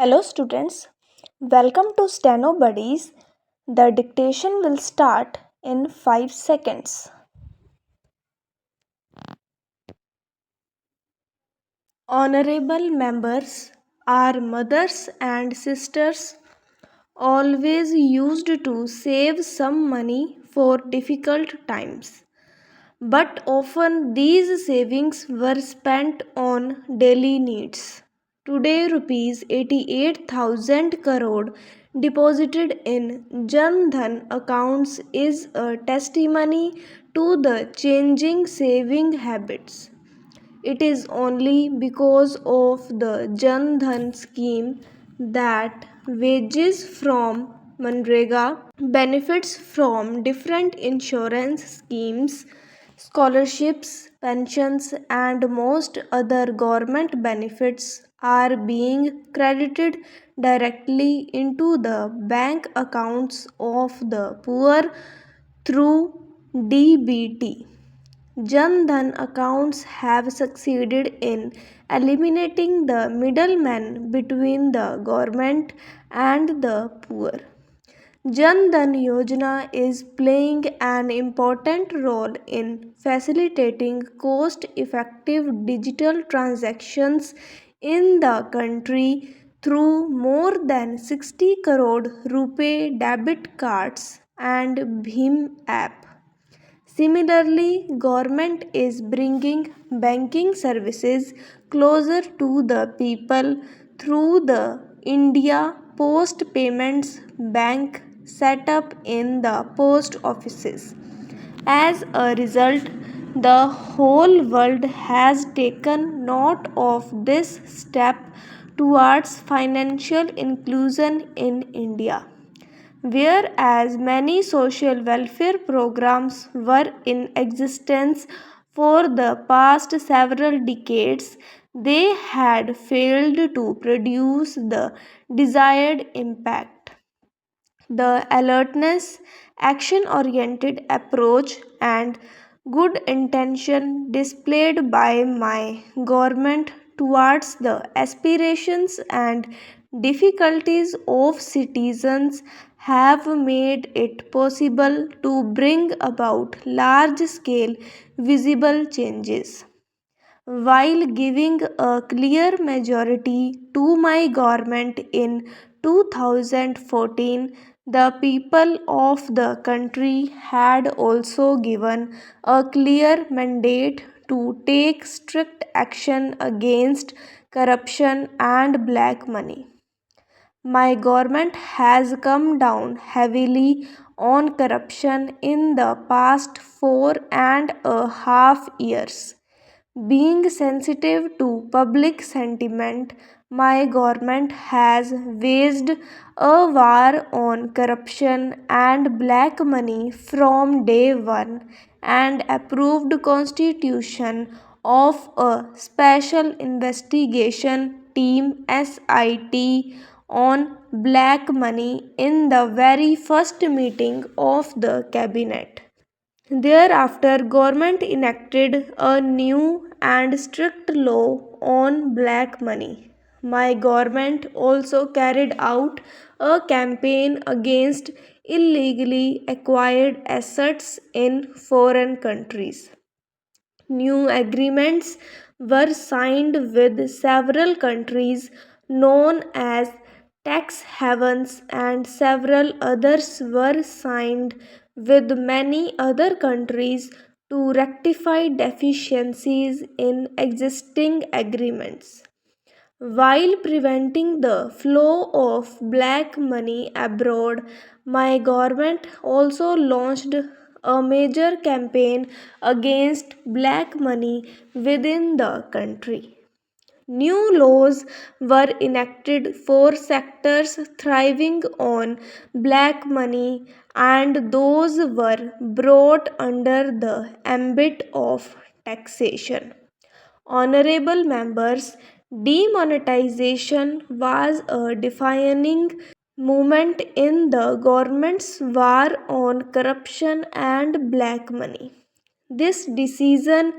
Hello students, welcome to STENOBUDDIES. The dictation will start in 5 seconds. Honorable members, our mothers and sisters always used to save some money for difficult times. But often these savings were spent on daily needs. Today, rupees 88,000 crore deposited in Jan Dhan accounts is a testimony to the changing saving habits. It is only because of the Jan Dhan scheme that wages from Manrega, benefits from different insurance schemes, scholarships, pensions, and most other government benefits are being credited directly into the bank accounts of the poor through DBT. Jan Dhan accounts have succeeded in eliminating the middlemen between the government and the poor. Jan Dhan Yojana is playing an important role in facilitating cost effective digital transactions in the country through more than 60 crore RuPay debit cards and Bhim app. Similarly, government is bringing banking services closer to the people through the India Post Payments Bank set up in the post offices. As a result, the whole world has taken note of this step towards financial inclusion in India. Whereas many social welfare programs were in existence for the past several decades, they had failed to produce the desired impact. The alertness, action oriented approach, and good intention displayed by my government towards the aspirations and difficulties of citizens have made it possible to bring about large scale visible changes. While giving a clear majority to my government in 2014, the people of the country had also given a clear mandate to take strict action against corruption and black money. My government has come down heavily on corruption in the past 4.5 years. Being sensitive to public sentiment, my government has waged a war on corruption and black money from day one and approved constitution of a special investigation team SIT on black money in the very first meeting of the cabinet. Thereafter, government enacted a new and strict law on black money. My government also carried out a campaign against illegally acquired assets in foreign countries. New agreements were signed with several countries known as tax havens, and several others were signed with many other countries to rectify deficiencies in existing agreements. While preventing the flow of black money abroad, my government also launched a major campaign against black money within the country. New laws were enacted for sectors thriving on black money, and those were brought under the ambit of taxation. Honorable members, demonetization was a defining moment in the government's war on corruption and black money. This decision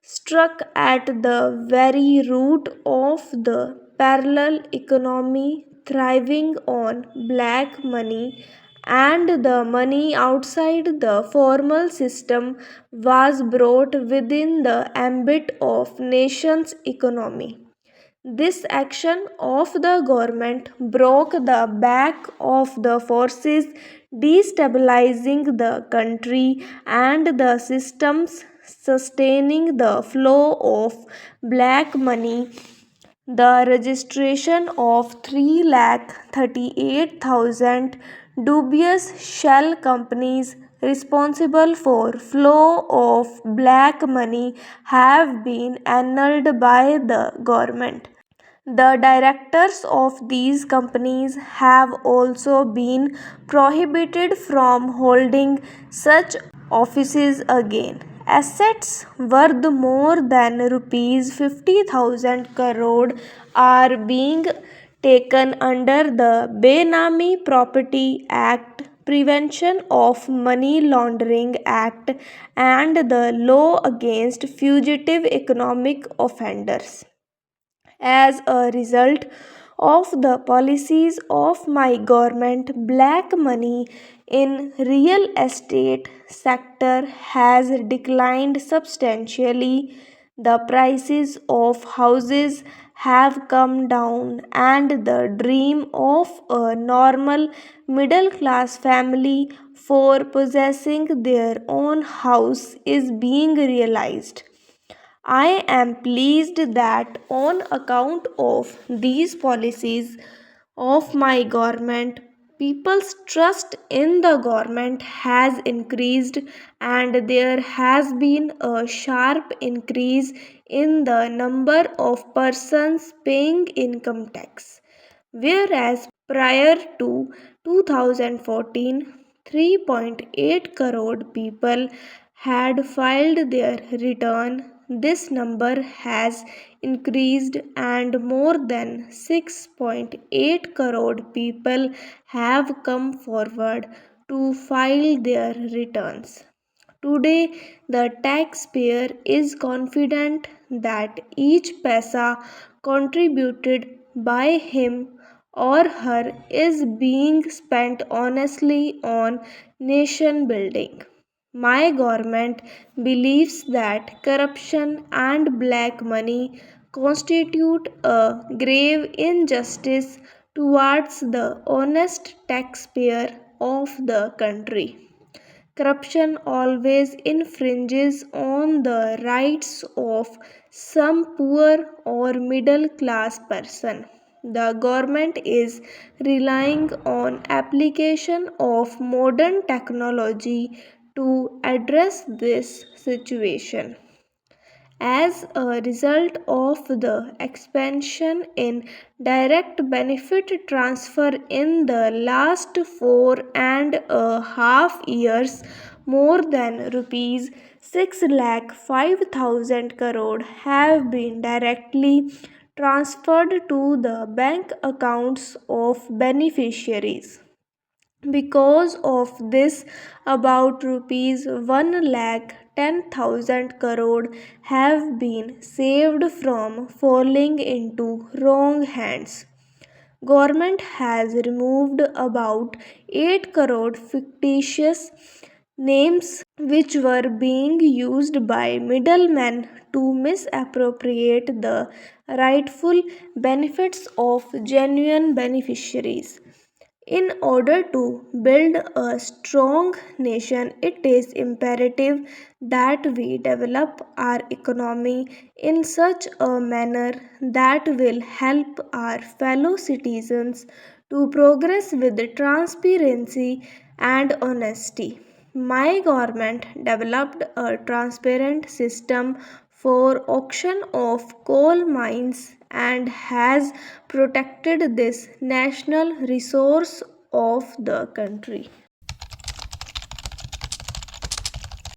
struck at the very root of the parallel economy thriving on black money, and the money outside the formal system was brought within the ambit of nation's economy. This action of the government broke the back of the forces destabilizing the country and the systems sustaining the flow of black money. The registration of 3,38,000 dubious shell companies responsible for flow of black money have been annulled by the government. The directors of these companies have also been prohibited from holding such offices again. Assets worth more than rupees 50,000 crore are being taken under the Benami Property Act, Prevention of Money Laundering Act, and the Law Against Fugitive Economic Offenders. As a result of the policies of my government, black money in real estate sector has declined substantially. The prices of houses have come down, and the dream of a normal middle class family for possessing their own house is being realized. I am pleased that on account of these policies of my government, people's trust in the government has increased, and there has been a sharp increase in the number of persons paying income tax. Whereas prior to 2014, 3.8 crore people had filed their return. This number has increased, and more than 6.8 crore people have come forward to file their returns. Today, the taxpayer is confident that each paisa contributed by him or her is being spent honestly on nation building. My government believes that corruption and black money constitute a grave injustice towards the honest taxpayer of the country. Corruption always infringes on the rights of some poor or middle class person. The government is relying on application of modern technology to address this situation. As a result of the expansion in direct benefit transfer in the last 4.5 years, more than rupees 6,05,000 crore have been directly transferred to the bank accounts of beneficiaries. Because of this, about rupees 1,10,000 crore have been saved from falling into wrong hands. Government has removed about 8 crore fictitious names which were being used by middlemen to misappropriate the rightful benefits of genuine beneficiaries. In order to build a strong nation, it is imperative that we develop our economy in such a manner that will help our fellow citizens to progress with transparency and honesty. My government developed a transparent system for auction of coal mines and has protected this national resource of the country.